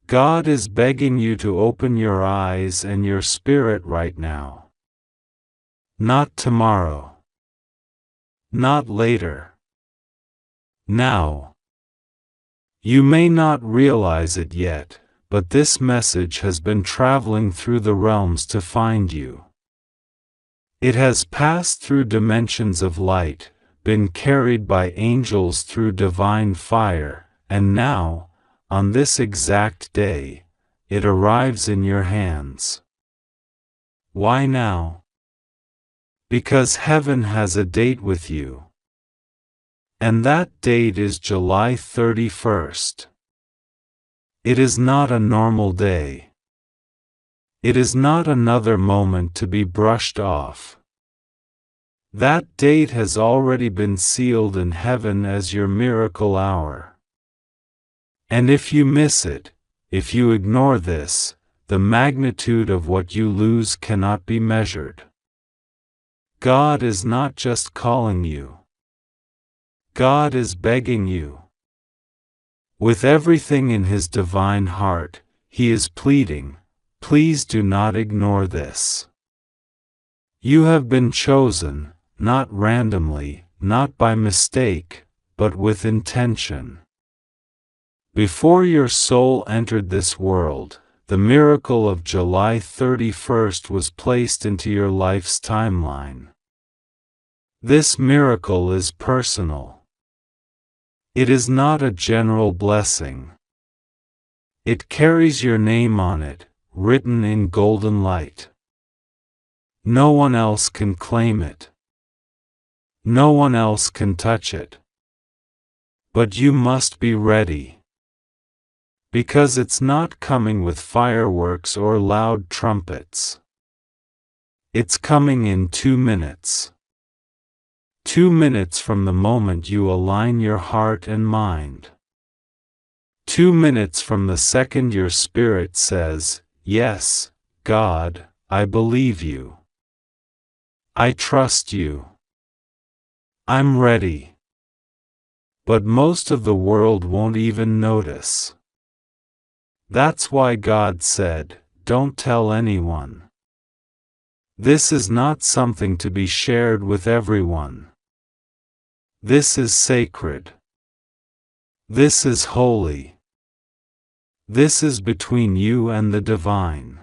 God is begging you to open your eyes and your spirit right now. Not tomorrow. Not later. Now. You may not realize it yet, but this message has been traveling through the realms to find you. It has passed through dimensions of light, been carried by angels through divine fire, and now, on this exact day, it arrives in your hands. Why now? Because heaven has a date with you. And that date is July 31st. It is not a normal day. It is not another moment to be brushed off. That date has already been sealed in heaven as your miracle hour. And if you miss it, if you ignore this, the magnitude of what you lose cannot be measured. God is not just calling you. God is begging you. With everything in His divine heart, He is pleading, please do not ignore this. You have been chosen, not randomly, not by mistake, but with intention. Before your soul entered this world, the miracle of July 31st was placed into your life's timeline. This miracle is personal. It is not a general blessing. It carries your name on it, written in golden light. No one else can claim it. No one else can touch it. But you must be ready. Because it's not coming with fireworks or loud trumpets. It's coming in 2 minutes. 2 minutes from the moment you align your heart and mind. 2 minutes from the second your spirit says, yes, God, I believe you. I trust you. I'm ready. But most of the world won't even notice. That's why God said, don't tell anyone. This is not something to be shared with everyone. This is sacred. This is holy. This is between you and the divine.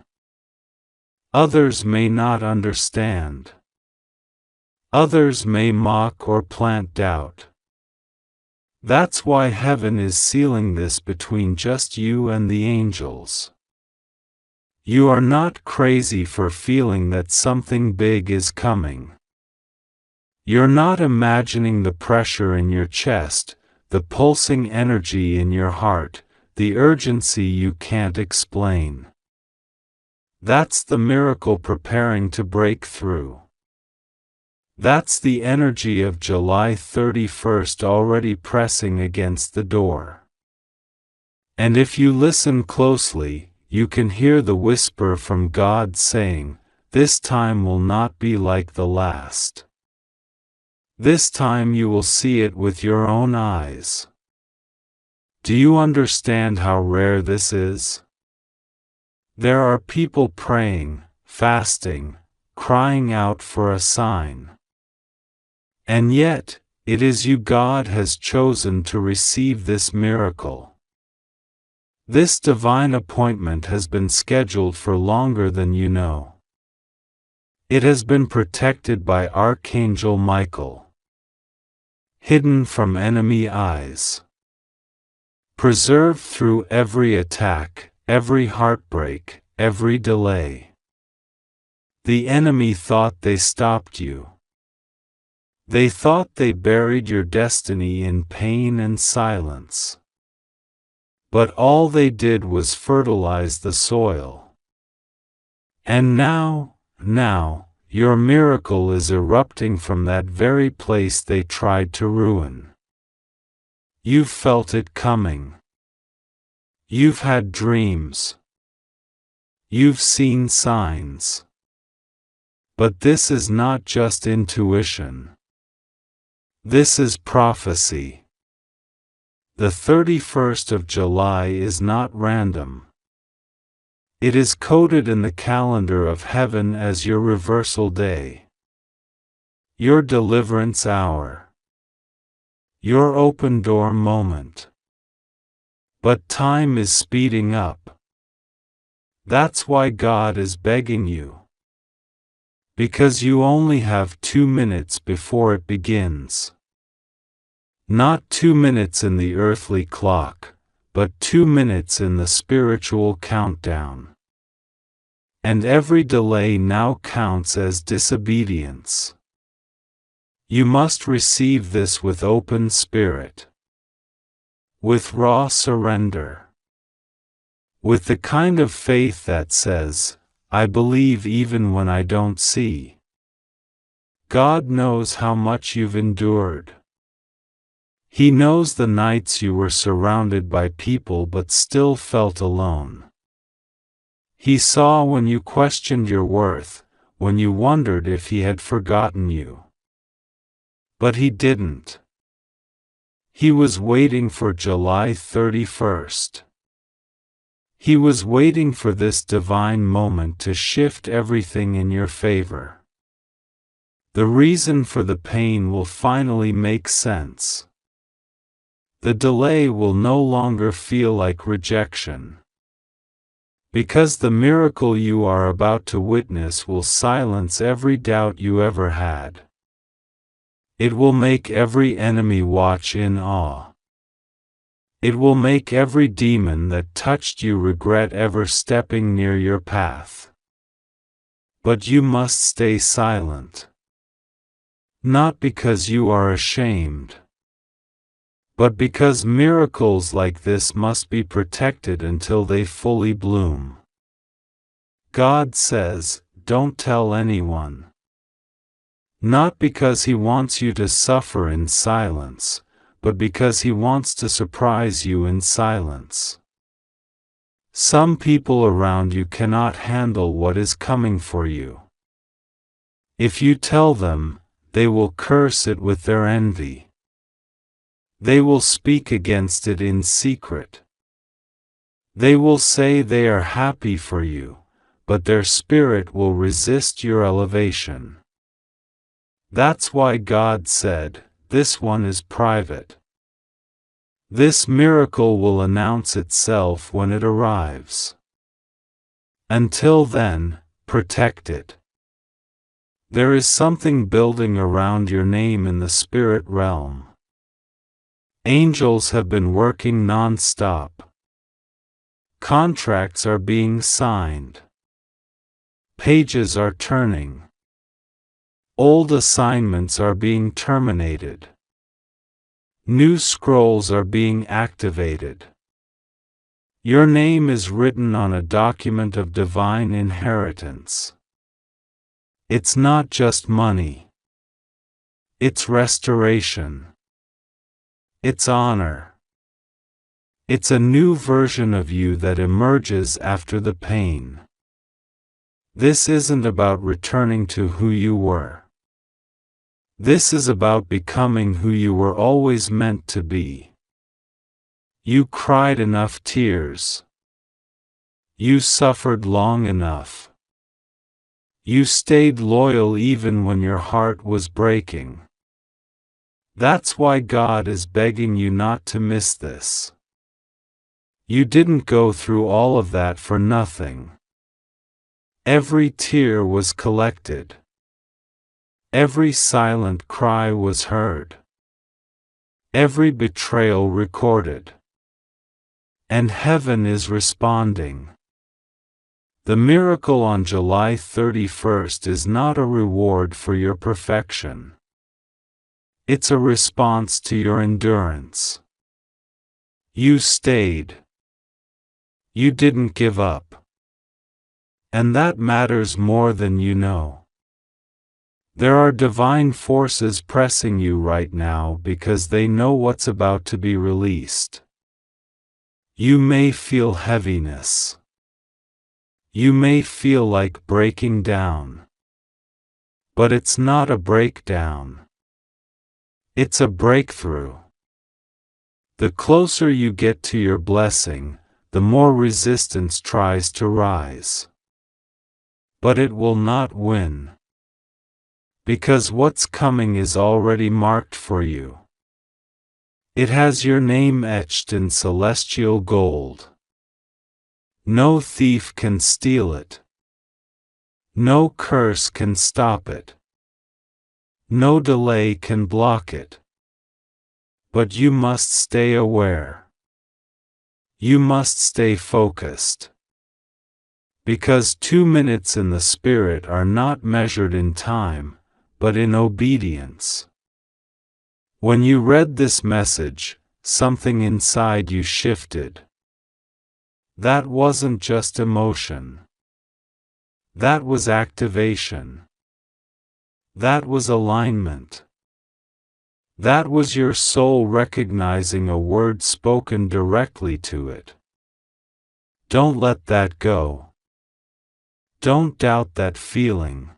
Others may not understand. Others may mock or plant doubt. That's why heaven is sealing this between just you and the angels. You are not crazy for feeling that something big is coming. You're not imagining the pressure in your chest, the pulsing energy in your heart, the urgency you can't explain. That's the miracle preparing to break through. That's the energy of July 31st already pressing against the door. And if you listen closely, you can hear the whisper from God saying, this time will not be like the last. This time you will see it with your own eyes. Do you understand how rare this is? There are people praying, fasting, crying out for a sign. And yet, it is you God has chosen to receive this miracle. This divine appointment has been scheduled for longer than you know. It has been protected by Archangel Michael. Hidden from enemy eyes. Preserved through every attack, every heartbreak, every delay. The enemy thought they stopped you. They thought they buried your destiny in pain and silence. But all they did was fertilize the soil. And now, your miracle is erupting from that very place they tried to ruin. You've felt it coming. You've had dreams. You've seen signs. But this is not just intuition. This is prophecy. The 31st of July is not random. It is coded in the calendar of heaven as your reversal day, your deliverance hour, your open door moment. But time is speeding up. That's why God is begging you. Because you only have 2 minutes before it begins. Not 2 minutes in the earthly clock, but 2 minutes in the spiritual countdown. And every delay now counts as disobedience. You must receive this with open spirit, with raw surrender, with the kind of faith that says, I believe even when I don't see. God knows how much you've endured. He knows the nights you were surrounded by people but still felt alone. He saw when you questioned your worth, when you wondered if He had forgotten you. But He didn't. He was waiting for July 31st. He was waiting for this divine moment to shift everything in your favor. The reason for the pain will finally make sense. The delay will no longer feel like rejection. Because the miracle you are about to witness will silence every doubt you ever had. It will make every enemy watch in awe. It will make every demon that touched you regret ever stepping near your path. But you must stay silent. Not because you are ashamed, but because miracles like this must be protected until they fully bloom. God says, don't tell anyone. Not because He wants you to suffer in silence, but because He wants to surprise you in silence. Some people around you cannot handle what is coming for you. If you tell them, they will curse it with their envy. They will speak against it in secret. They will say they are happy for you, but their spirit will resist your elevation. That's why God said, this one is private. This miracle will announce itself when it arrives. Until then, protect it. There is something building around your name in the spirit realm. Angels have been working non-stop. Contracts are being signed. Pages are turning. Old assignments are being terminated. New scrolls are being activated. Your name is written on a document of divine inheritance. It's not just money. It's restoration. It's honor. It's a new version of you that emerges after the pain. This isn't about returning to who you were. This is about becoming who you were always meant to be. You cried enough tears. You suffered long enough. You stayed loyal even when your heart was breaking. That's why God is begging you not to miss this. You didn't go through all of that for nothing. Every tear was collected. Every silent cry was heard. Every betrayal recorded. And heaven is responding. The miracle on July 31st is not a reward for your perfection. It's a response to your endurance. You stayed. You didn't give up. And that matters more than you know. There are divine forces pressing you right now because they know what's about to be released. You may feel heaviness. You may feel like breaking down. But it's not a breakdown. It's a breakthrough. The closer you get to your blessing, the more resistance tries to rise. But it will not win. Because what's coming is already marked for you. It has your name etched in celestial gold. No thief can steal it. No curse can stop it. No delay can block it. But you must stay aware. You must stay focused. Because 2 minutes in the Spirit are not measured in time, but in obedience. When you read this message, something inside you shifted. That wasn't just emotion. That was activation. That was alignment. That was your soul recognizing a word spoken directly to it. Don't let that go. Don't doubt that feeling.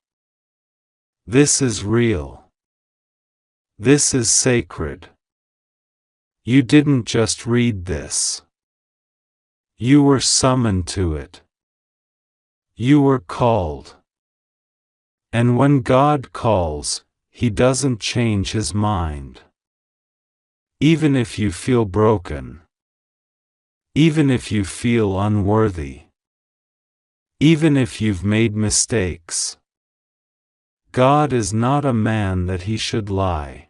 This is real. This is sacred. You didn't just read this. You were summoned to it. You were called. And when God calls, He doesn't change His mind. Even if you feel broken. Even if you feel unworthy. Even if you've made mistakes. God is not a man that He should lie.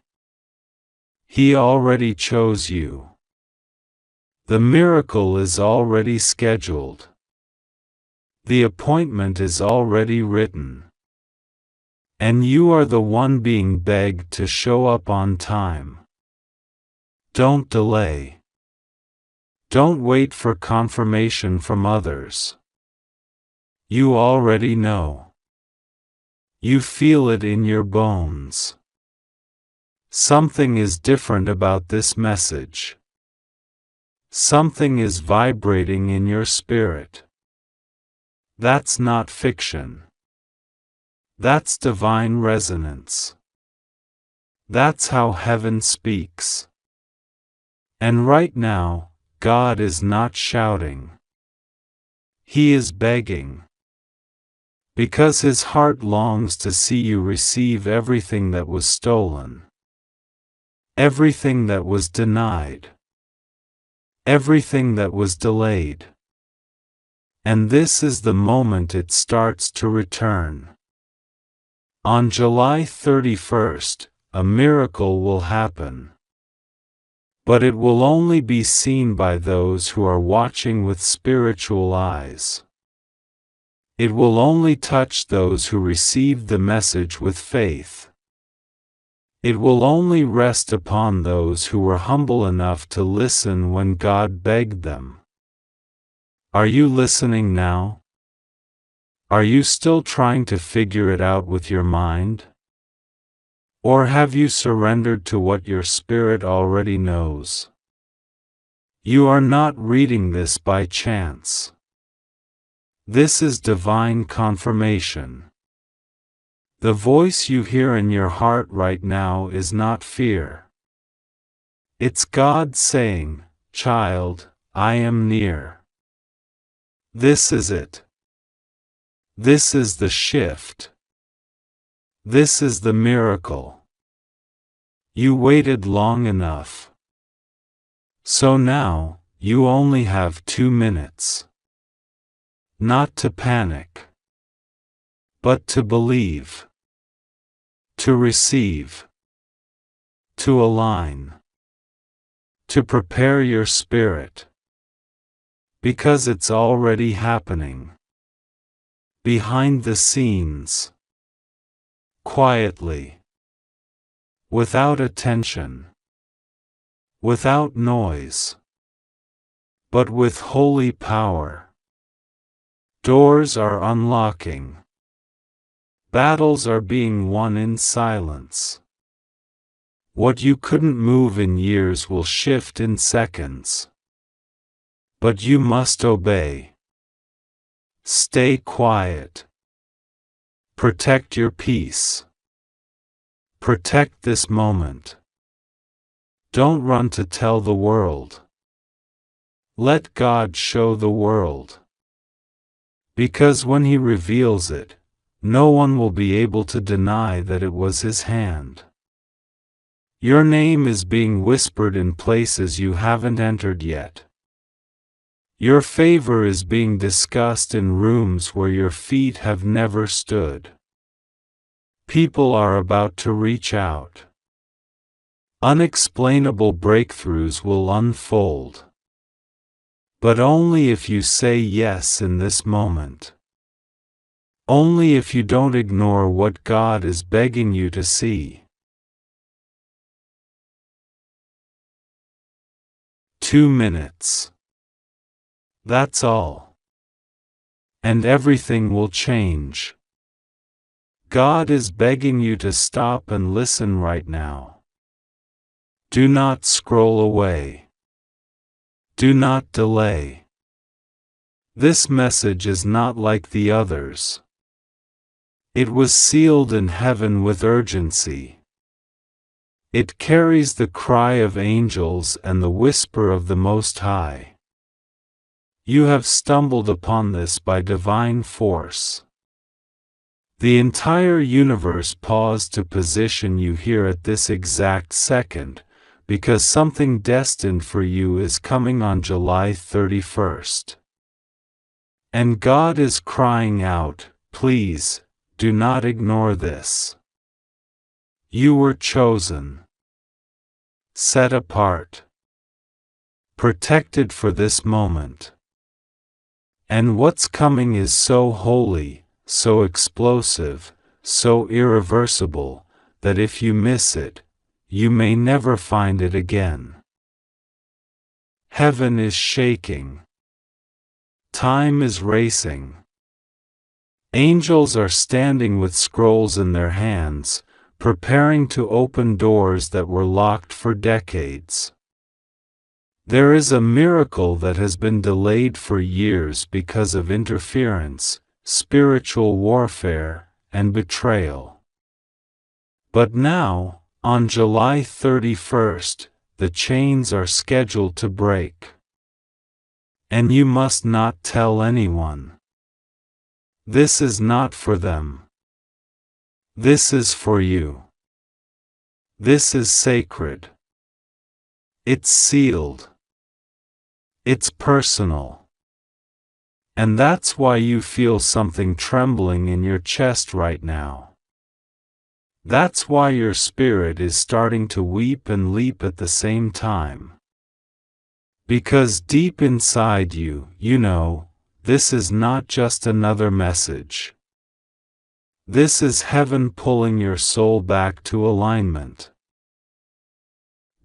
He already chose you. The miracle is already scheduled. The appointment is already written. And you are the one being begged to show up on time. Don't delay. Don't wait for confirmation from others. You already know. You feel it in your bones. Something is different about this message. Something is vibrating in your spirit. That's not fiction. That's divine resonance. That's how heaven speaks. And right now, God is not shouting. He is begging. Because His heart longs to see you receive everything that was stolen. Everything that was denied. Everything that was delayed. And this is the moment it starts to return. On July 31st, a miracle will happen. But it will only be seen by those who are watching with spiritual eyes. It will only touch those who receive the message with faith. It will only rest upon those who were humble enough to listen when God begged them. Are you listening now? Are you still trying to figure it out with your mind? Or have you surrendered to what your spirit already knows? You are not reading this by chance. This is divine confirmation. The voice you hear in your heart right now is not fear. It's God saying, "Child, I am near." This is it. This is the shift. This is the miracle. You waited long enough. So now, you only have 2 minutes. Not to panic. But to believe. To receive. To align. To prepare your spirit. Because it's already happening. Behind the scenes. Quietly. Without attention. Without noise. But with holy power. Doors are unlocking. Battles are being won in silence. What you couldn't move in years will shift in seconds. But you must obey. Stay quiet. Protect your peace. Protect this moment. Don't run to tell the world. Let God show the world. Because when He reveals it, no one will be able to deny that it was His hand. Your name is being whispered in places you haven't entered yet. Your favor is being discussed in rooms where your feet have never stood. People are about to reach out. Unexplainable breakthroughs will unfold. But only if you say yes in this moment. Only if you don't ignore what God is begging you to see. 2 minutes. That's all. And everything will change. God is begging you to stop and listen right now. Do not scroll away. Do not delay. This message is not like the others. It was sealed in heaven with urgency. It carries the cry of angels and the whisper of the Most High. You have stumbled upon this by divine force. The entire universe paused to position you here at this exact second, because something destined for you is coming on July 31st. And God is crying out, please, do not ignore this. You were chosen, set apart, protected for this moment. And what's coming is so holy, so explosive, so irreversible, that if you miss it, you may never find it again. Heaven is shaking. Time is racing. Angels are standing with scrolls in their hands, preparing to open doors that were locked for decades. There is a miracle that has been delayed for years because of interference, spiritual warfare, and betrayal. But now, on July 31st, the chains are scheduled to break. And you must not tell anyone. This is not for them. This is for you. This is sacred. It's sealed. It's personal. And that's why you feel something trembling in your chest right now. That's why your spirit is starting to weep and leap at the same time. Because deep inside you, you know, this is not just another message. This is heaven pulling your soul back to alignment.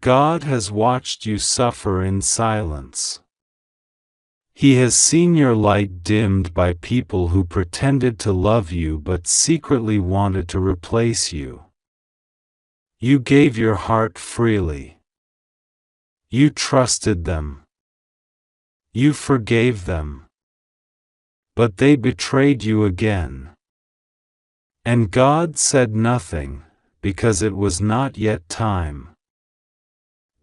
God has watched you suffer in silence. He has seen your light dimmed by people who pretended to love you but secretly wanted to replace you. You gave your heart freely. You trusted them. You forgave them. But they betrayed you again. And God said nothing, because it was not yet time.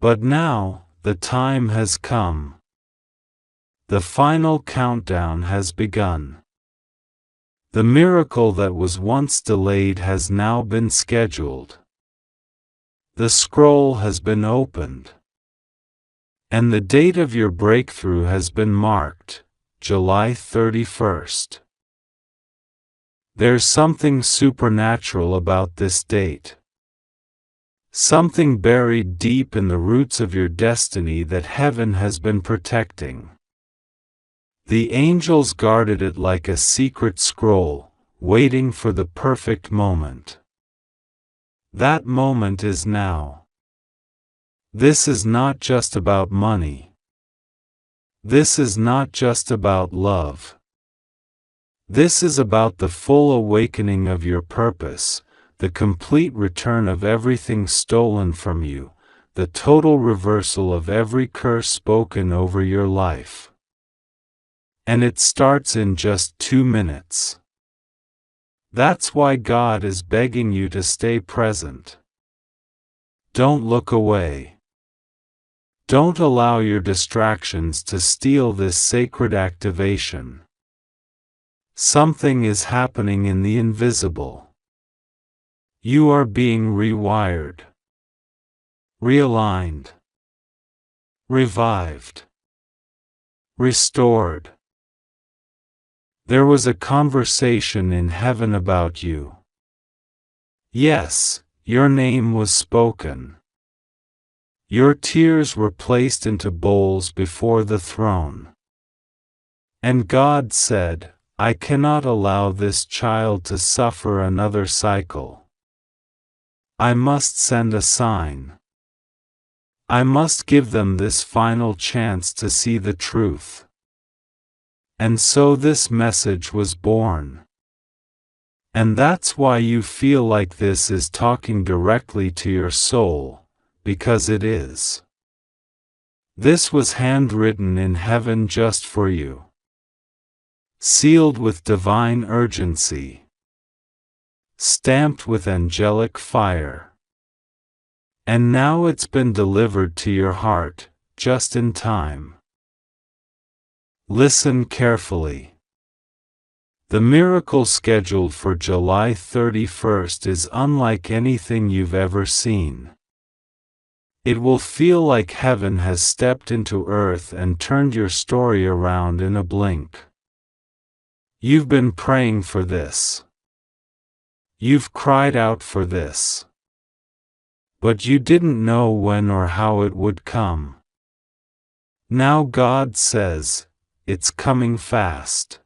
But now, the time has come. The final countdown has begun. The miracle that was once delayed has now been scheduled. The scroll has been opened. And the date of your breakthrough has been marked, July 31st. There's something supernatural about this date. Something buried deep in the roots of your destiny that heaven has been protecting. The angels guarded it like a secret scroll, waiting for the perfect moment. That moment is now. This is not just about money. This is not just about love. This is about the full awakening of your purpose, the complete return of everything stolen from you, the total reversal of every curse spoken over your life. And it starts in just 2 minutes. That's why God is begging you to stay present. Don't look away. Don't allow your distractions to steal this sacred activation. Something is happening in the invisible. You are being rewired, realigned, revived, restored. There was a conversation in heaven about you. Yes, your name was spoken. Your tears were placed into bowls before the throne. And God said, I cannot allow this child to suffer another cycle. I must send a sign. I must give them this final chance to see the truth. And so this message was born. And that's why you feel like this is talking directly to your soul, because it is. This was handwritten in heaven just for you. Sealed with divine urgency. Stamped with angelic fire. And now it's been delivered to your heart, just in time. Listen carefully. The miracle scheduled for July 31st is unlike anything you've ever seen. It will feel like heaven has stepped into earth and turned your story around in a blink. You've been praying for this. You've cried out for this. But you didn't know when or how it would come. Now God says, it's coming fast.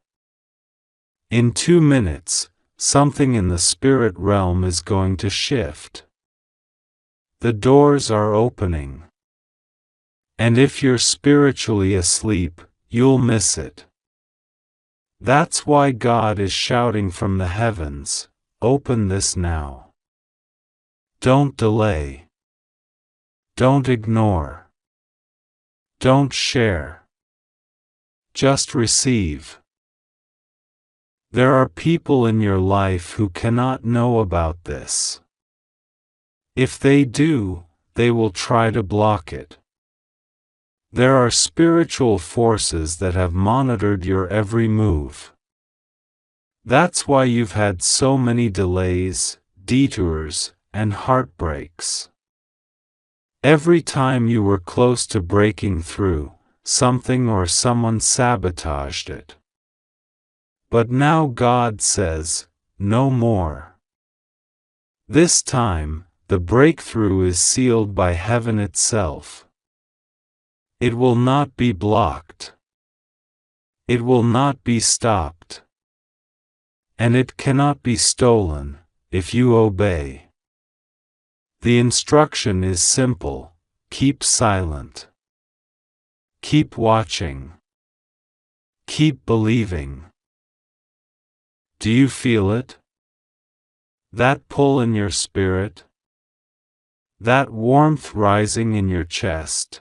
In 2 minutes, something in the spirit realm is going to shift. The doors are opening. And if you're spiritually asleep, you'll miss it. That's why God is shouting from the heavens, open this now. Don't delay. Don't ignore. Don't share. Just receive. There are people in your life who cannot know about this. If they do, they will try to block it. There are spiritual forces that have monitored your every move. That's why you've had so many delays, detours, and heartbreaks. Every time you were close to breaking through, something or someone sabotaged it. But now God says, no more. This time, the breakthrough is sealed by heaven itself. It will not be blocked. It will not be stopped. And it cannot be stolen, if you obey. The instruction is simple, keep silent. Keep watching. Keep believing. Do you feel it? That pull in your spirit? That warmth rising in your chest?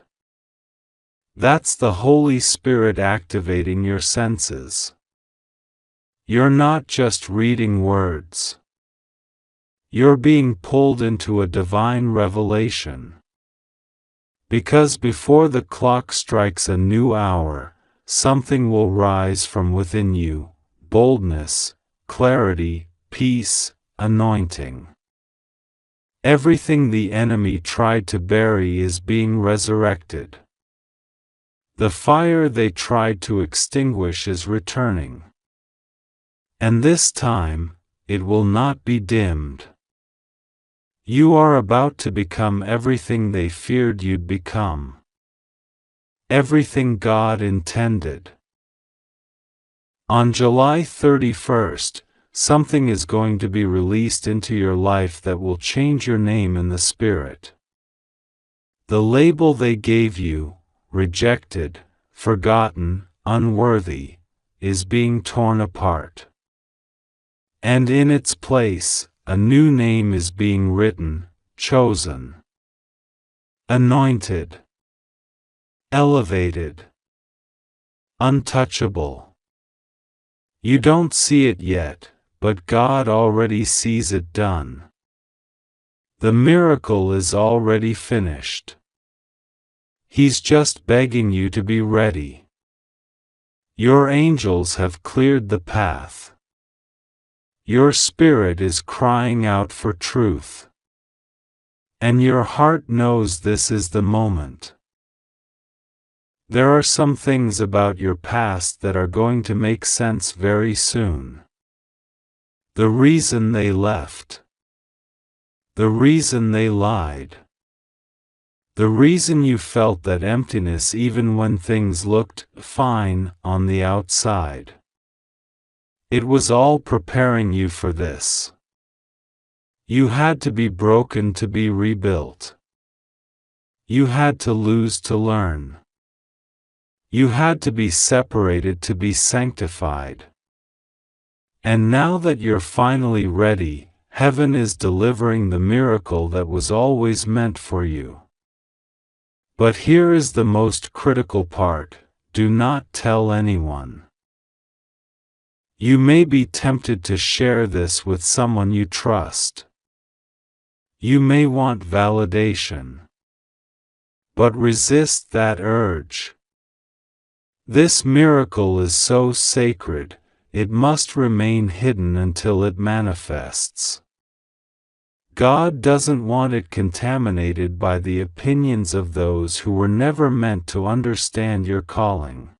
That's the Holy Spirit activating your senses. You're not just reading words. You're being pulled into a divine revelation. Because before the clock strikes a new hour, something will rise from within you, boldness, clarity, peace, anointing. Everything the enemy tried to bury is being resurrected. The fire they tried to extinguish is returning. And this time, it will not be dimmed. You are about to become everything they feared you'd become. Everything God intended. On July 31st, something is going to be released into your life that will change your name in the Spirit. The label they gave you, rejected, forgotten, unworthy, is being torn apart. And in its place, a new name is being written, chosen, anointed, elevated, untouchable. You don't see it yet, but God already sees it done. The miracle is already finished. He's just begging you to be ready. Your angels have cleared the path. Your spirit is crying out for truth. And your heart knows this is the moment. There are some things about your past that are going to make sense very soon. The reason they left. The reason they lied. The reason you felt that emptiness even when things looked fine on the outside. It was all preparing you for this. You had to be broken to be rebuilt. You had to lose to learn. You had to be separated to be sanctified. And now that you're finally ready, heaven is delivering the miracle that was always meant for you. But here is the most critical part: do not tell anyone. You may be tempted to share this with someone you trust. You may want validation. But resist that urge. This miracle is so sacred, it must remain hidden until it manifests. God doesn't want it contaminated by the opinions of those who were never meant to understand your calling.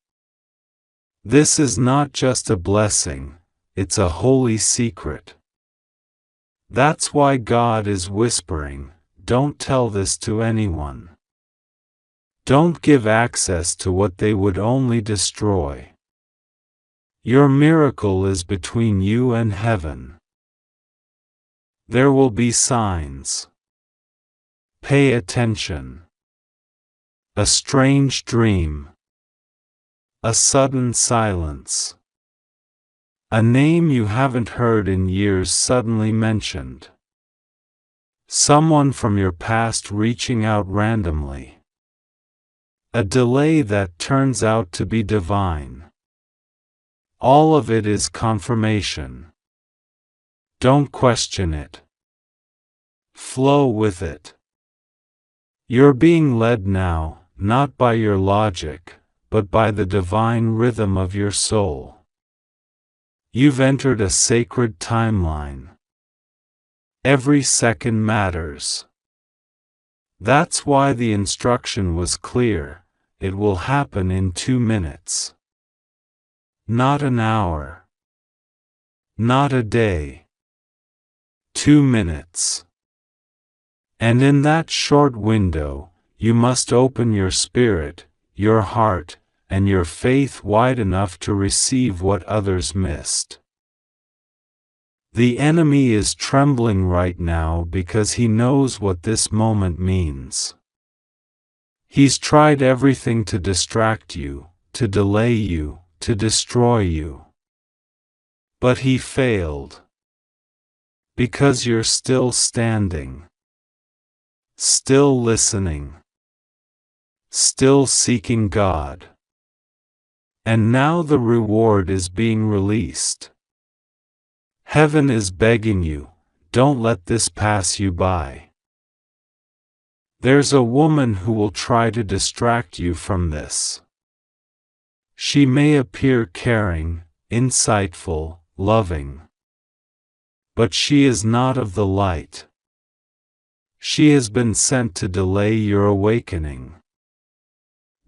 This is not just a blessing, it's a holy secret. That's why God is whispering, don't tell this to anyone. Don't give access to what they would only destroy. Your miracle is between you and heaven. There will be signs. Pay attention. A strange dream. A sudden silence. A name you haven't heard in years suddenly mentioned. Someone from your past reaching out randomly. A delay that turns out to be divine. All of it is confirmation. Don't question it. Flow with it. You're being led now, not by your logic, but by the divine rhythm of your soul. You've entered a sacred timeline. Every second matters. That's why the instruction was clear: it will happen in 2 minutes. Not an hour. Not a day. 2 minutes. And in that short window, you must open your spirit, your heart, and your faith wide enough to receive what others missed. The enemy is trembling right now because he knows what this moment means. He's tried everything to distract you, to delay you, to destroy you. But he failed. Because you're still standing. Still listening. Still seeking God. And now the reward is being released. Heaven is begging you, don't let this pass you by. There's a woman who will try to distract you from this. She may appear caring, insightful, loving. But she is not of the light. She has been sent to delay your awakening.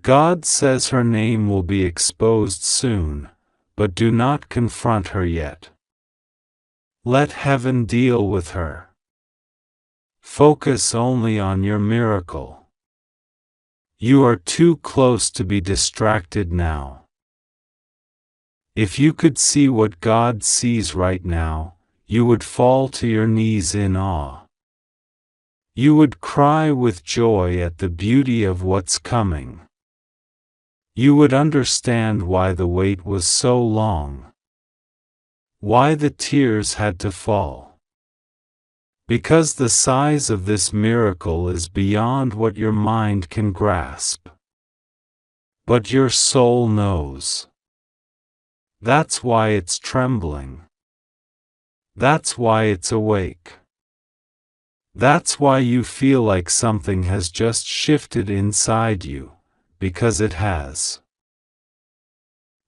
God says her name will be exposed soon, but do not confront her yet. Let heaven deal with her. Focus only on your miracle. You are too close to be distracted now. If you could see what God sees right now, you would fall to your knees in awe. You would cry with joy at the beauty of what's coming. You would understand why the wait was so long. Why the tears had to fall. Because the size of this miracle is beyond what your mind can grasp. But your soul knows. That's why it's trembling. That's why it's awake. That's why you feel like something has just shifted inside you, because it has.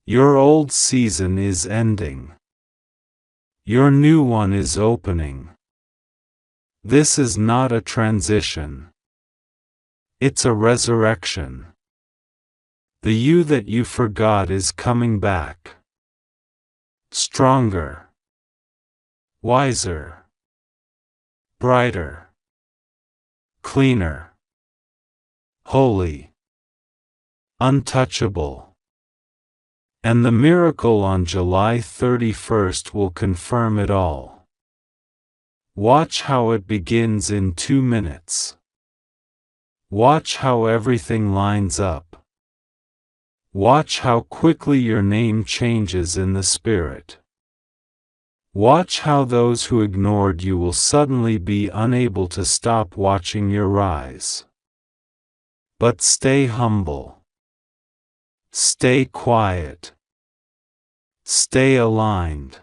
Your old season is ending. Your new one is opening. This is not a transition. It's a resurrection. The you that you forgot is coming back. Stronger. Wiser. Brighter. Cleaner. Holy. Untouchable. And the miracle on July 31st will confirm it all. Watch how it begins in 2 minutes. Watch how everything lines up. Watch how quickly your name changes in the Spirit. Watch how those who ignored you will suddenly be unable to stop watching your rise. But stay humble. Stay quiet. Stay aligned.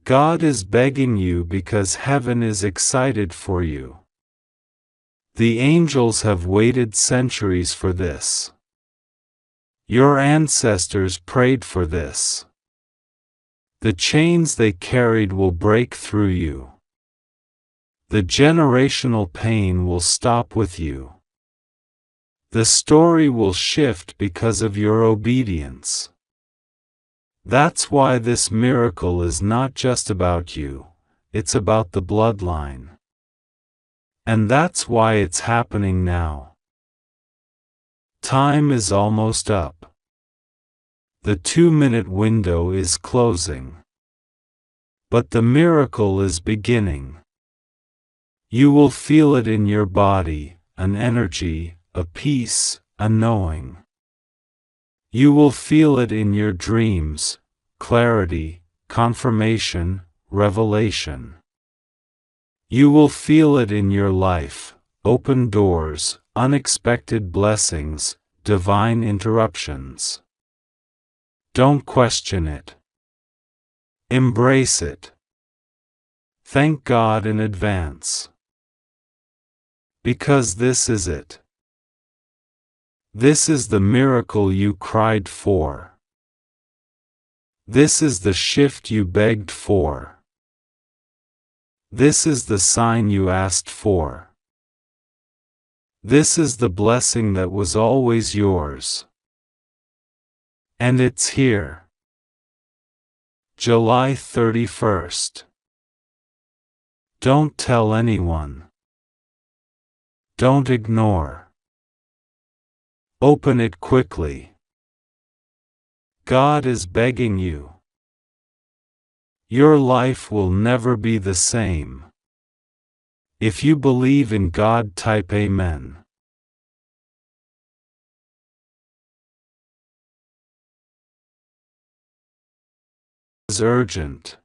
God is begging you because heaven is excited for you. The angels have waited centuries for this. Your ancestors prayed for this. The chains they carried will break through you. The generational pain will stop with you. The story will shift because of your obedience. That's why this miracle is not just about you, it's about the bloodline. And that's why it's happening now. Time is almost up. The 2-minute window is closing. But the miracle is beginning. You will feel it in your body, an energy, a peace, a knowing. You will feel it in your dreams, clarity, confirmation, revelation. You will feel it in your life, open doors, unexpected blessings, divine interruptions. Don't question it. Embrace it. Thank God in advance. Because this is it. This is the miracle you cried for. This is the shift you begged for. This is the sign you asked for. This is the blessing that was always yours. And it's here. July 31st. Don't tell anyone. Don't ignore. Open it quickly. God is begging you. Your life will never be the same. If you believe in God, type Amen. This is urgent.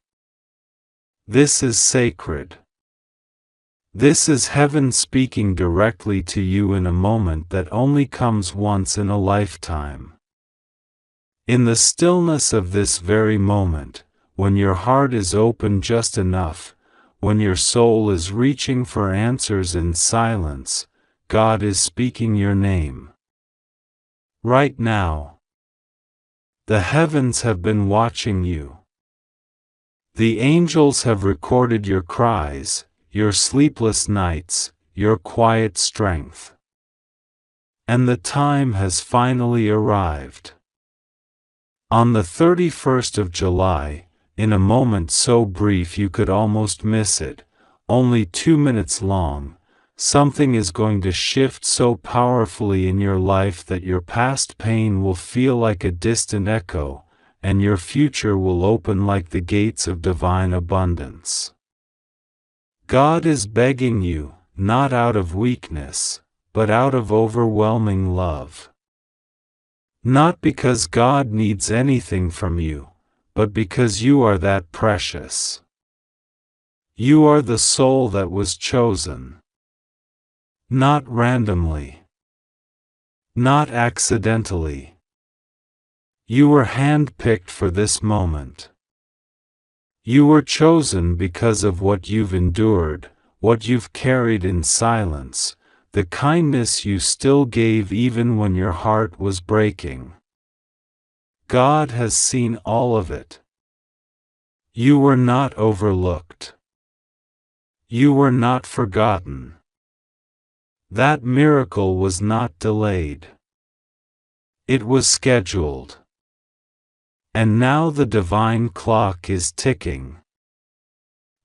This is sacred. This is heaven speaking directly to you in a moment that only comes once in a lifetime. In the stillness of this very moment, when your heart is open just enough, when your soul is reaching for answers in silence, God is speaking your name. Right now. The heavens have been watching you. The angels have recorded your cries, your sleepless nights, your quiet strength. And the time has finally arrived. On the 31st of July, in a moment so brief you could almost miss it, only 2 minutes long, something is going to shift so powerfully in your life that your past pain will feel like a distant echo, and your future will open like the gates of divine abundance. God is begging you, not out of weakness, but out of overwhelming love. Not because God needs anything from you, but because you are that precious. You are the soul that was chosen. Not randomly. Not accidentally. You were handpicked for this moment. You were chosen because of what you've endured, what you've carried in silence, the kindness you still gave even when your heart was breaking. God has seen all of it. You were not overlooked. You were not forgotten. That miracle was not delayed. It was scheduled. And now the divine clock is ticking.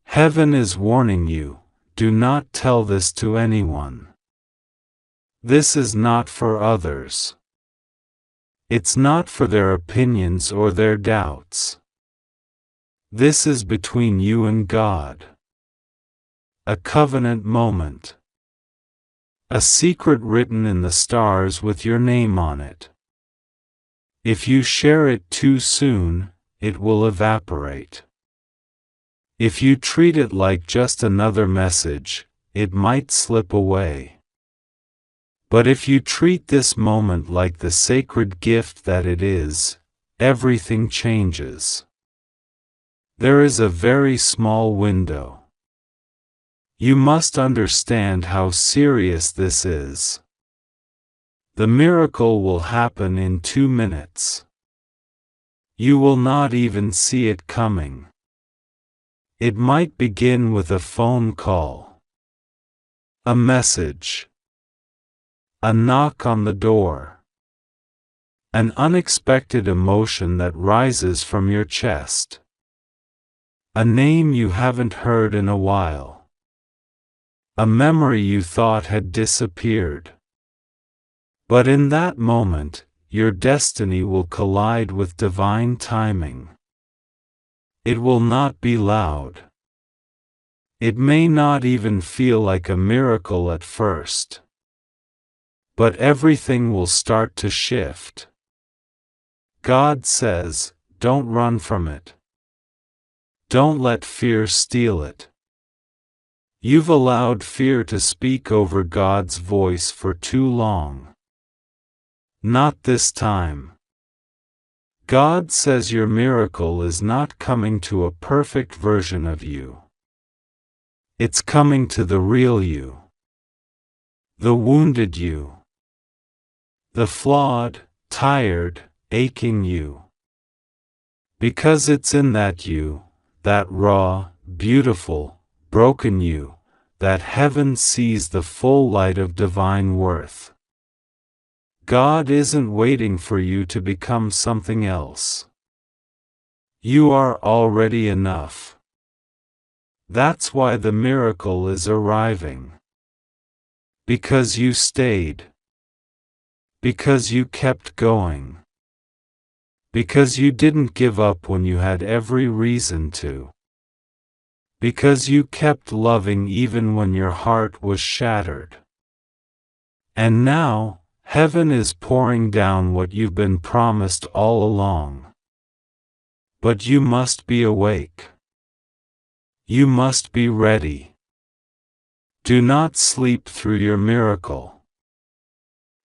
Heaven is warning you, do not tell this to anyone. This is not for others. It's not for their opinions or their doubts. This is between you and God. A covenant moment. A secret written in the stars with your name on it. If you share it too soon, it will evaporate. If you treat it like just another message, it might slip away. But if you treat this moment like the sacred gift that it is, everything changes. There is a very small window. You must understand how serious this is. The miracle will happen in 2 minutes. You will not even see it coming. It might begin with a phone call, a message, a knock on the door, an unexpected emotion that rises from your chest, a name you haven't heard in a while, a memory you thought had disappeared. But in that moment, your destiny will collide with divine timing. It will not be loud. It may not even feel like a miracle at first. But everything will start to shift. God says, don't run from it. Don't let fear steal it. You've allowed fear to speak over God's voice for too long. Not this time. God says your miracle is not coming to a perfect version of you. It's coming to the real you. The wounded you. The flawed, tired, aching you. Because it's in that you, that raw, beautiful, broken you, that heaven sees the full light of divine worth. God isn't waiting for you to become something else. You are already enough. That's why the miracle is arriving. Because you stayed. Because you kept going. Because you didn't give up when you had every reason to. Because you kept loving even when your heart was shattered. And now, heaven is pouring down what you've been promised all along. But you must be awake. You must be ready. Do not sleep through your miracle.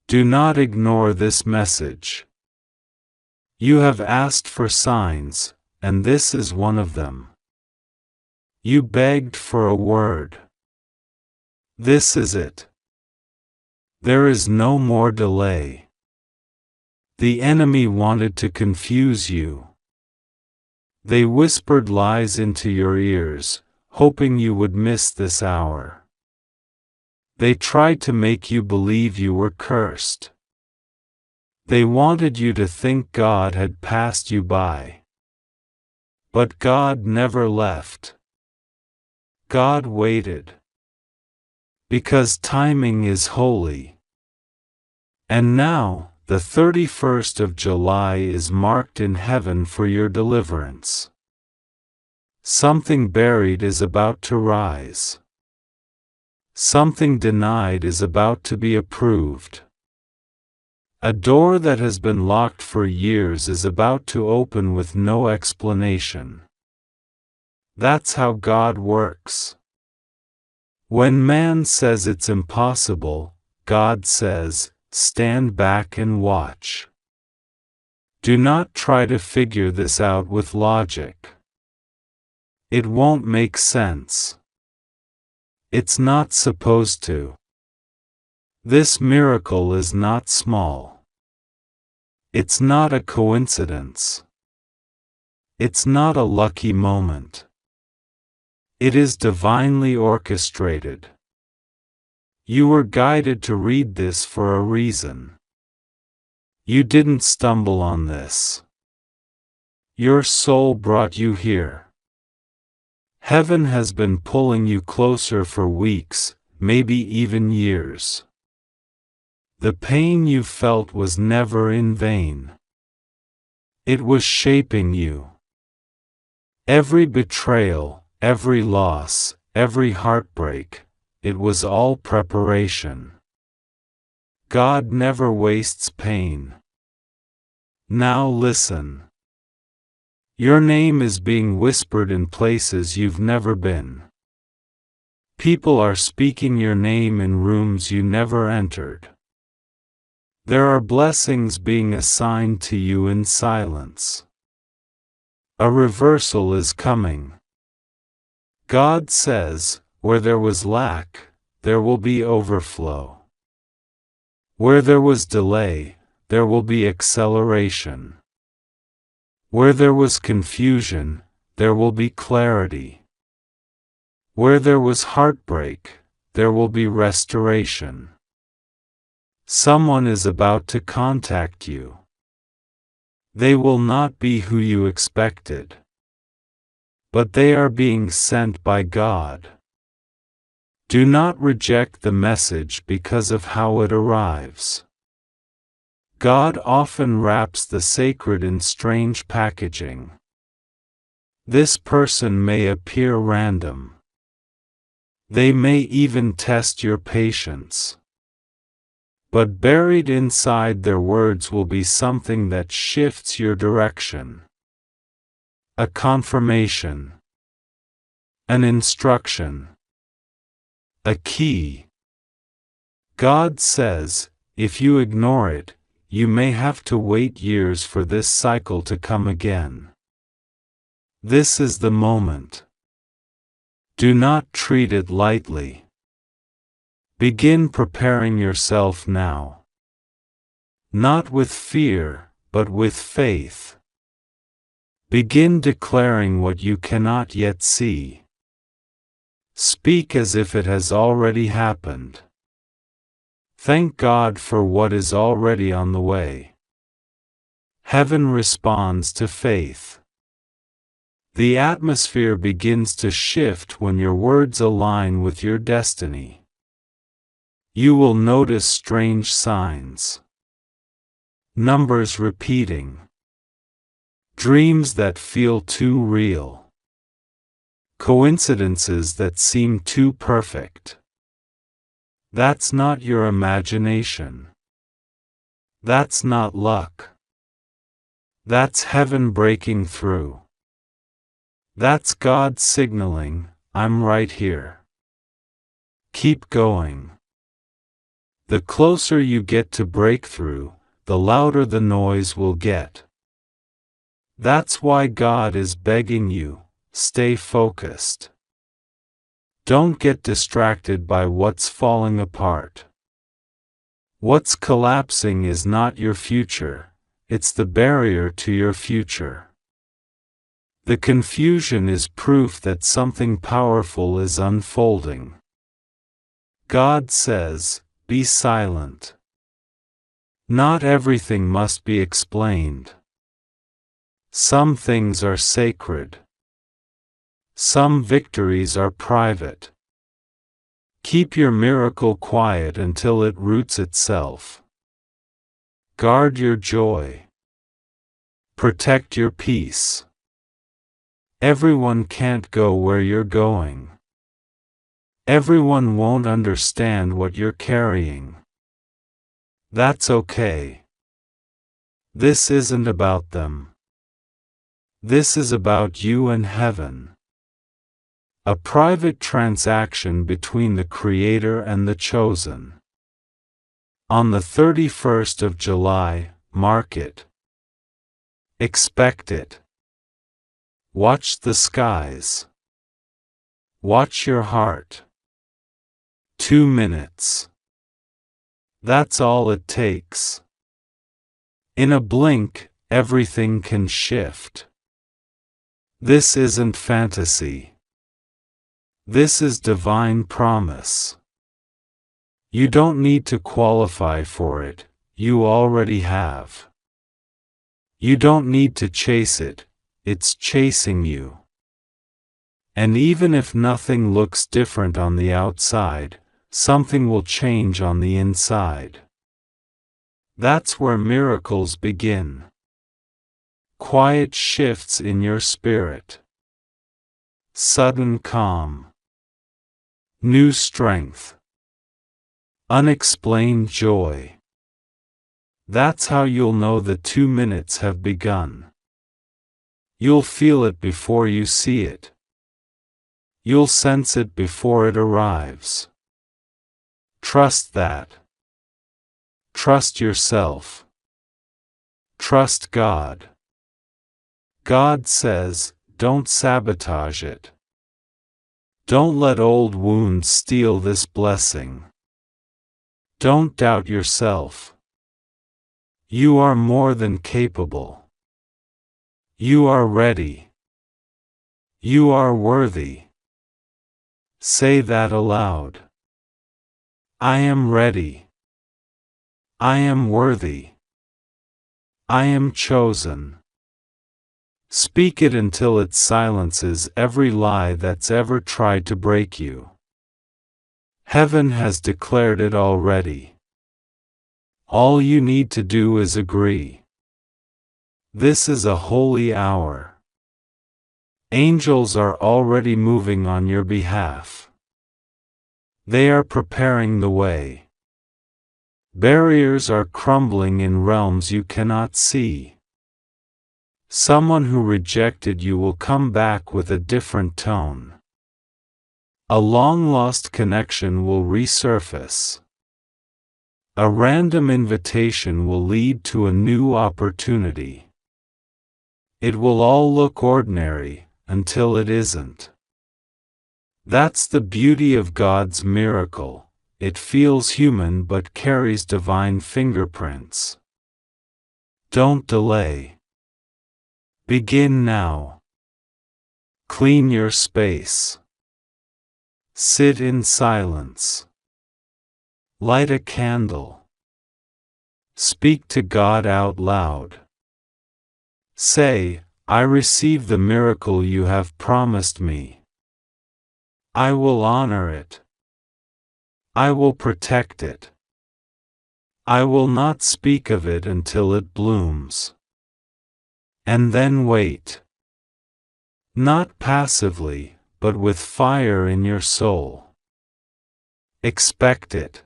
Do not ignore this message. You have asked for signs, and this is one of them. You begged for a word. This is it. There is no more delay. The enemy wanted to confuse you. They whispered lies into your ears, hoping you would miss this hour. They tried to make you believe you were cursed. They wanted you to think God had passed you by. But God never left. God waited. Because timing is holy. And now, the 31st of July is marked in heaven for your deliverance. Something buried is about to rise. Something denied is about to be approved. A door that has been locked for years is about to open with no explanation. That's how God works. When man says it's impossible, God says, stand back and watch. Do not try to figure this out with logic. It won't make sense. It's not supposed to. This miracle is not small. It's not a coincidence. It's not a lucky moment. It is divinely orchestrated. You were guided to read this for a reason. You didn't stumble on this. Your soul brought you here. Heaven has been pulling you closer for weeks, maybe even years. The pain you felt was never in vain. It was shaping you. Every betrayal, every loss, every heartbreak, it was all preparation. God never wastes pain. Now listen. Your name is being whispered in places you've never been. People are speaking your name in rooms you never entered. There are blessings being assigned to you in silence. A reversal is coming. God says, where there was lack, there will be overflow. Where there was delay, there will be acceleration. Where there was confusion, there will be clarity. Where there was heartbreak, there will be restoration. Someone is about to contact you. They will not be who you expected. But they are being sent by God. Do not reject the message because of how it arrives. God often wraps the sacred in strange packaging. This person may appear random. They may even test your patience. But buried inside their words will be something that shifts your direction. A confirmation. An instruction. A key. God says, if you ignore it, you may have to wait years for this cycle to come again. This is the moment. Do not treat it lightly. Begin preparing yourself now. Not with fear, but with faith. Begin declaring what you cannot yet see. Speak as if it has already happened. Thank God for what is already on the way. Heaven responds to faith. The atmosphere begins to shift when your words align with your destiny. You will notice strange signs. Numbers repeating. Dreams that feel too real. Coincidences that seem too perfect. That's not your imagination. That's not luck. That's heaven breaking through. That's God signaling, I'm right here. Keep going. The closer you get to breakthrough, the louder the noise will get. That's why God is begging you, stay focused. Don't get distracted by what's falling apart. What's collapsing is not your future, it's the barrier to your future. The confusion is proof that something powerful is unfolding. God says, be silent. Not everything must be explained. Some things are sacred. Some victories are private. Keep your miracle quiet until it roots itself. Guard your joy. Protect your peace. Everyone can't go where you're going. Everyone won't understand what you're carrying. That's okay. This isn't about them. This is about you and heaven. A private transaction between the Creator and the chosen. On the 31st of July, mark it. Expect it. Watch the skies. Watch your heart. 2 minutes. That's all it takes. In a blink, everything can shift. This isn't fantasy. This is divine promise. You don't need to qualify for it, you already have. You don't need to chase it, it's chasing you. And even if nothing looks different on the outside, something will change on the inside. That's where miracles begin. Quiet shifts in your spirit. Sudden calm. New strength. Unexplained joy. That's how you'll know the 2 minutes have begun. You'll feel it before you see it. You'll sense it before it arrives. Trust that. Trust yourself. Trust God. God says, don't sabotage it. Don't let old wounds steal this blessing. Don't doubt yourself. You are more than capable. You are ready. You are worthy. Say that aloud. I am ready. I am worthy. I am chosen. Speak it until it silences every lie that's ever tried to break you. Heaven has declared it already. All you need to do is agree. This is a holy hour. Angels are already moving on your behalf. They are preparing the way. Barriers are crumbling in realms you cannot see. Someone who rejected you will come back with a different tone. A long-lost connection will resurface. A random invitation will lead to a new opportunity. It will all look ordinary, until it isn't. That's the beauty of God's miracle. It feels human but carries divine fingerprints. Don't delay. Begin now. Clean your space. Sit in silence. Light a candle. Speak to God out loud. Say, I receive the miracle you have promised me. I will honor it. I will protect it. I will not speak of it until it blooms. And then wait. Not passively, but with fire in your soul. Expect it.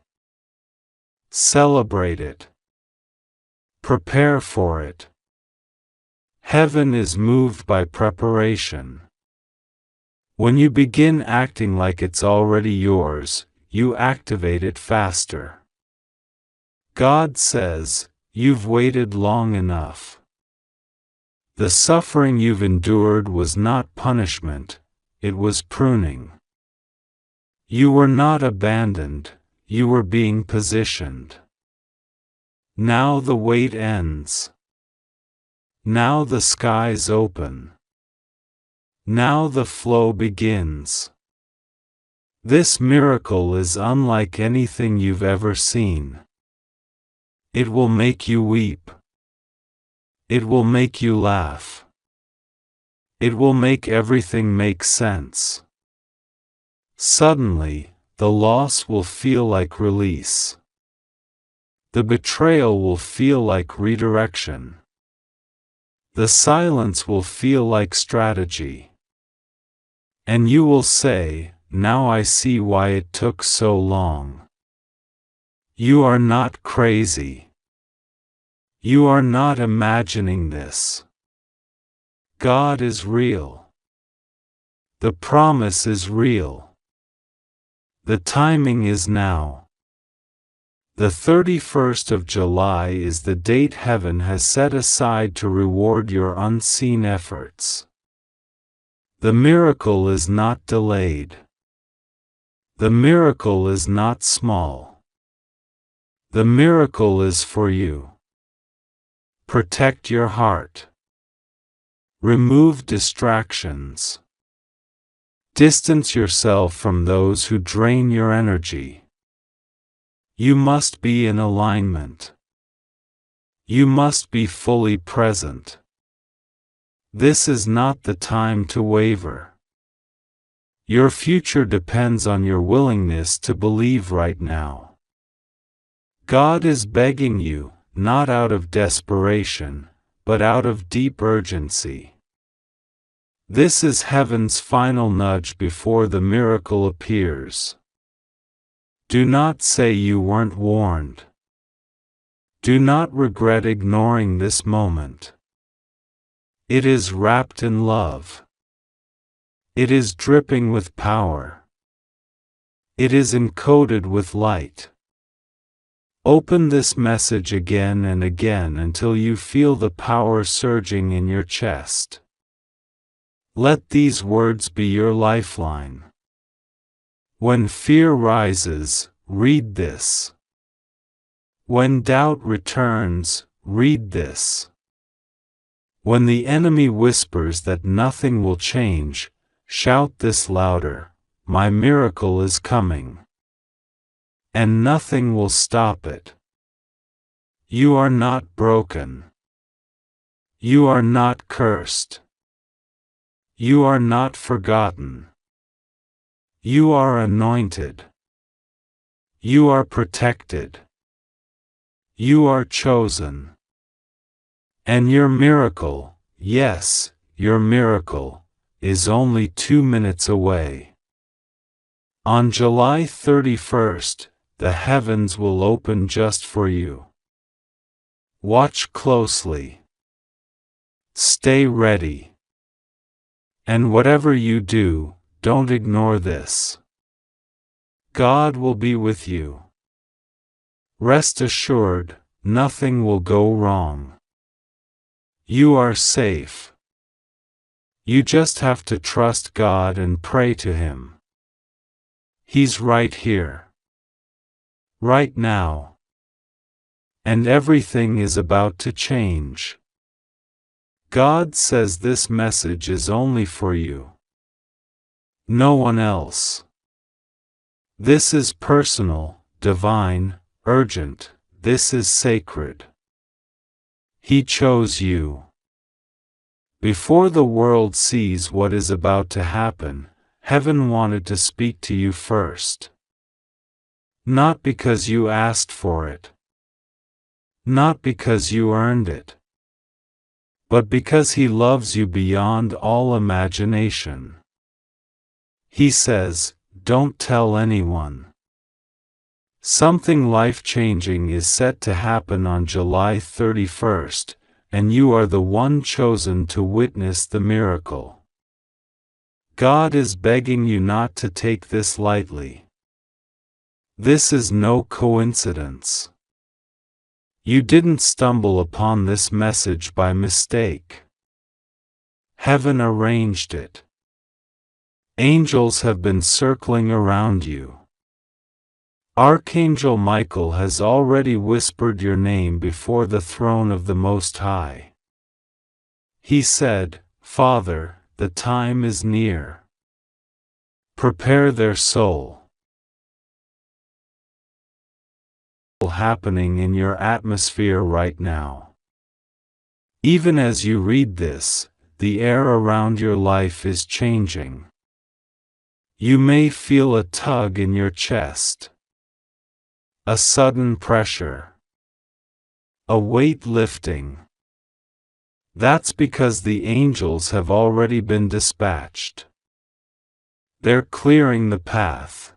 Celebrate it. Prepare for it. Heaven is moved by preparation. When you begin acting like it's already yours, you activate it faster. God says, you've waited long enough. The suffering you've endured was not punishment, it was pruning. You were not abandoned, you were being positioned. Now the wait ends. Now the skies open. Now the flow begins. This miracle is unlike anything you've ever seen. It will make you weep. It will make you laugh. It will make everything make sense. Suddenly, the loss will feel like release. The betrayal will feel like redirection. The silence will feel like strategy. And you will say, now I see why it took so long. You are not crazy. You are not imagining this. God is real. The promise is real. The timing is now. The 31st of July is the date heaven has set aside to reward your unseen efforts. The miracle is not delayed. The miracle is not small. The miracle is for you. Protect your heart. Remove distractions. Distance yourself from those who drain your energy. You must be in alignment. You must be fully present. This is not the time to waver. Your future depends on your willingness to believe right now. God is begging you, not out of desperation, but out of deep urgency. This is heaven's final nudge before the miracle appears. Do not say you weren't warned. Do not regret ignoring this moment. It is wrapped in love. It is dripping with power. It is encoded with light. Open this message again and again until you feel the power surging in your chest. Let these words be your lifeline. When fear rises, read this. When doubt returns, read this. When the enemy whispers that nothing will change, shout this louder: my miracle is coming. And nothing will stop it. You are not broken. You are not cursed. You are not forgotten. You are anointed. You are protected. You are chosen. And your miracle, yes, your miracle, is only 2 minutes away. On July 31st, the heavens will open just for you. Watch closely. Stay ready. And whatever you do, don't ignore this. God will be with you. Rest assured, nothing will go wrong. You are safe. You just have to trust God and pray to Him. He's right here. Right now. And everything is about to change. God says this message is only for you. No one else. This is personal, divine, urgent. This is sacred. He chose you. Before the world sees what is about to happen, heaven wanted to speak to you first. Not because you asked for it. Not because you earned it. But because He loves you beyond all imagination. He says, don't tell anyone. Something life-changing is set to happen on July 31st, and you are the one chosen to witness the miracle. God is begging you not to take this lightly. This is no coincidence. You didn't stumble upon this message by mistake. Heaven arranged it. Angels have been circling around you. Archangel Michael has already whispered your name before the throne of the Most High. He said, Father, the time is near. Prepare their soul. Happening in your atmosphere right now. Even as you read this, the air around your life is changing. You may feel a tug in your chest. A sudden pressure. A weight lifting. That's because the angels have already been dispatched. They're clearing the path.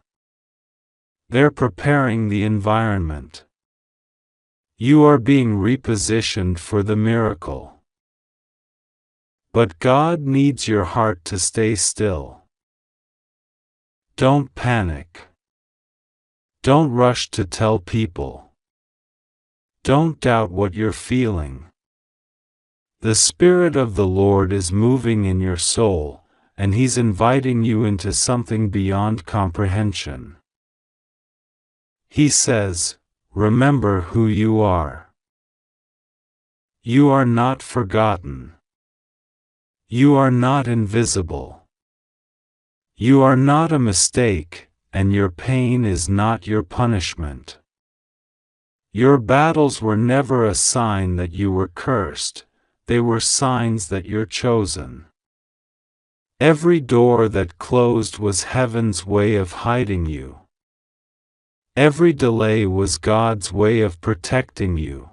They're preparing the environment. You are being repositioned for the miracle. But God needs your heart to stay still. Don't panic. Don't rush to tell people. Don't doubt what you're feeling. The Spirit of the Lord is moving in your soul, and He's inviting you into something beyond comprehension. He says, remember who you are. You are not forgotten. You are not invisible. You are not a mistake, and your pain is not your punishment. Your battles were never a sign that you were cursed, they were signs that you're chosen. Every door that closed was heaven's way of hiding you. Every delay was God's way of protecting you.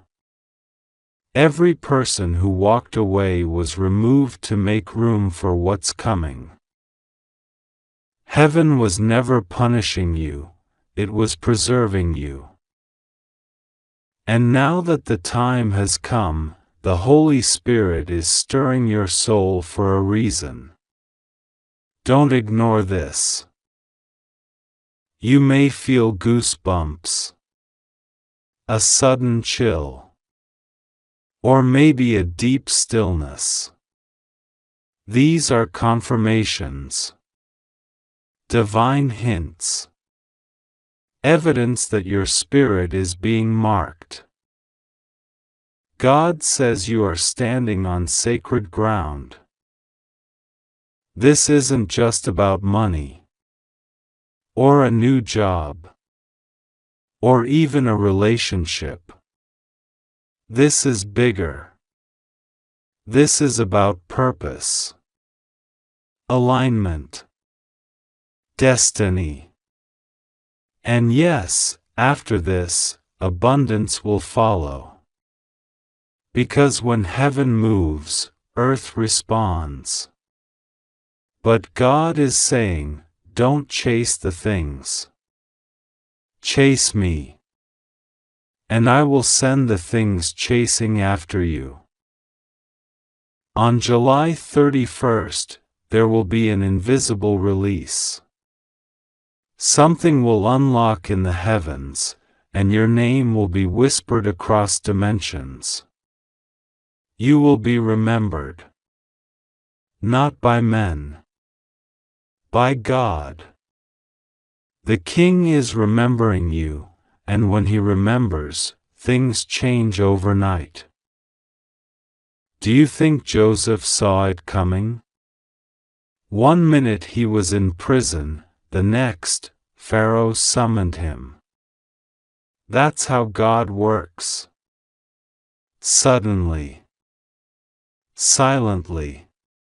Every person who walked away was removed to make room for what's coming. Heaven was never punishing you, it was preserving you. And now that the time has come, the Holy Spirit is stirring your soul for a reason. Don't ignore this. You may feel goosebumps, a sudden chill, or maybe a deep stillness. These are confirmations, divine hints, evidence that your spirit is being marked. God says you are standing on sacred ground. This isn't just about money, or a new job, or even a relationship. This is bigger. This is about purpose, alignment, destiny. And yes, after this, abundance will follow. Because when heaven moves, earth responds. But God is saying, don't chase the things. Chase me. And I will send the things chasing after you. On July 31st, there will be an invisible release. Something will unlock in the heavens, and your name will be whispered across dimensions. You will be remembered. Not by men. By God. The King is remembering you, and when He remembers, things change overnight. Do you think Joseph saw it coming? One minute he was in prison, the next, Pharaoh summoned him. That's how God works. Suddenly. Silently.